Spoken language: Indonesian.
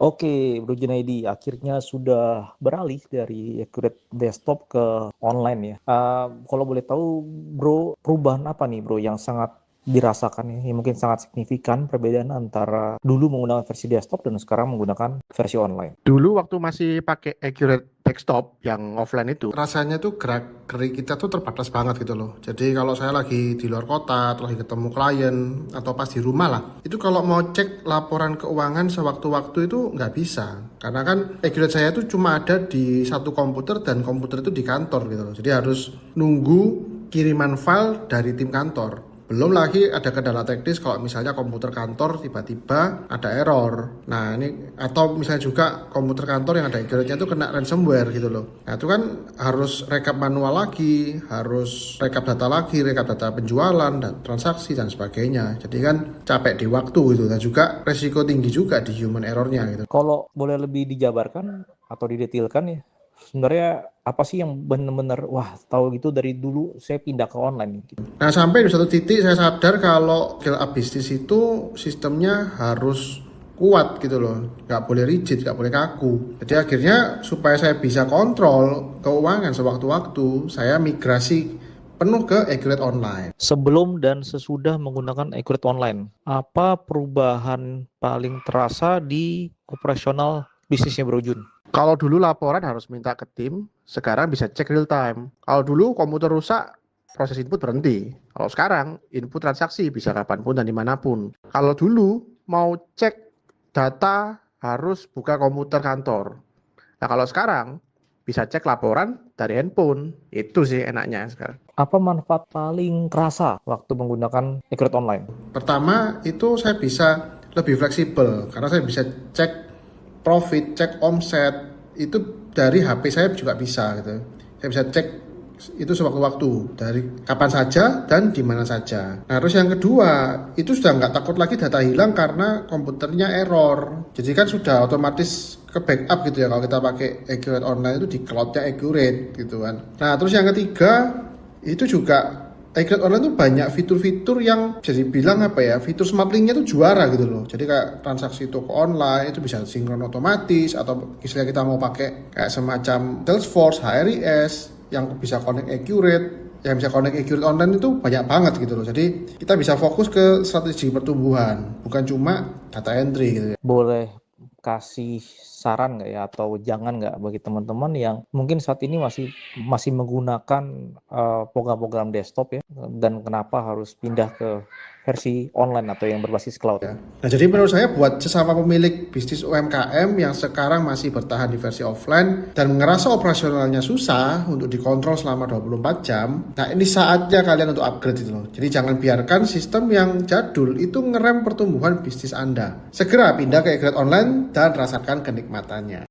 Oke, Bro Junaidi, akhirnya sudah beralih dari Accurate Desktop ke online ya. Kalau boleh tahu, Bro, perubahan apa nih, Bro, yang sangat dirasakan ya? Yang mungkin sangat signifikan perbedaan antara dulu menggunakan versi desktop dan sekarang menggunakan versi online. Dulu waktu masih pakai Accurate Desktop yang offline itu, rasanya tuh gerak gerik kita tuh terbatas banget gitu loh. Jadi kalau saya lagi di luar kota, atau lagi ketemu klien, atau pas di rumah lah, itu kalau mau cek laporan keuangan sewaktu-waktu itu nggak bisa. Karena kan Accurate saya tuh cuma ada di satu komputer dan komputer itu di kantor gitu loh. Jadi harus nunggu kiriman file dari tim kantor. Belum lagi ada kendala teknis kalau misalnya komputer kantor tiba-tiba ada error. Nah ini atau misalnya juga komputer kantor yang ada Accurate-nya itu kena ransomware gitu loh. Nah itu kan harus rekap manual lagi, harus rekap data penjualan dan transaksi dan sebagainya. Jadi kan capek di waktu gitu dan juga resiko tinggi juga di human error-nya gitu. Kalau boleh lebih dijabarkan atau didetailkan ya, sebenarnya apa sih yang benar-benar, wah, tahu gitu dari dulu saya pindah ke online gitu. Nah sampai di satu titik saya sadar kalau scale up bisnis itu sistemnya harus kuat gitu loh, nggak boleh rigid, nggak boleh kaku. Jadi akhirnya supaya saya bisa kontrol keuangan sewaktu-waktu, saya migrasi penuh ke Accurate Online. Sebelum dan sesudah menggunakan Accurate Online, apa perubahan paling terasa di operasional bisnisnya Bro Jun? Kalau dulu laporan harus minta ke tim, sekarang bisa cek real time. Kalau dulu komputer rusak, proses input berhenti. Kalau sekarang, input transaksi bisa kapanpun dan dimanapun. Kalau dulu mau cek data harus buka komputer kantor. Nah kalau sekarang, bisa cek laporan dari handphone. Itu sih enaknya sekarang. Apa manfaat paling kerasa waktu menggunakan Accurate Online? Pertama, itu saya bisa lebih fleksibel. Karena saya bisa cek profit, cek omset. Itu dari HP saya juga bisa gitu. Saya bisa cek itu sewaktu-waktu dari kapan saja dan di mana saja. Nah, terus yang kedua itu sudah nggak takut lagi data hilang karena komputernya error. Jadi kan sudah otomatis ke backup gitu ya kalau kita pakai Accurate Online itu di cloudnya Accurate gitu kan. Nah, terus yang ketiga itu juga Accurate Online tuh banyak fitur-fitur yang jadi bilang apa ya, fitur smart link-nya tuh juara gitu loh. Jadi kayak transaksi toko online itu bisa sinkron otomatis, atau misalnya kita mau pakai kayak semacam Salesforce, HRIS yang bisa connect Accurate, yang bisa connect Accurate Online itu banyak banget gitu loh. Jadi kita bisa fokus ke strategi pertumbuhan, bukan cuma data entry gitu ya. Boleh kasih saran nggak ya atau jangan nggak bagi teman-teman yang mungkin saat ini masih menggunakan program-program desktop ya, dan kenapa harus pindah ke versi online atau yang berbasis cloud? Nah, jadi menurut saya buat sesama pemilik bisnis UMKM yang sekarang masih bertahan di versi offline dan ngerasa operasionalnya susah untuk dikontrol selama 24 jam, nah ini saatnya kalian untuk upgrade itu loh. Jadi jangan biarkan sistem yang jadul itu ngerem pertumbuhan bisnis Anda. Segera pindah ke Accurate Online dan rasakan kenikmatannya.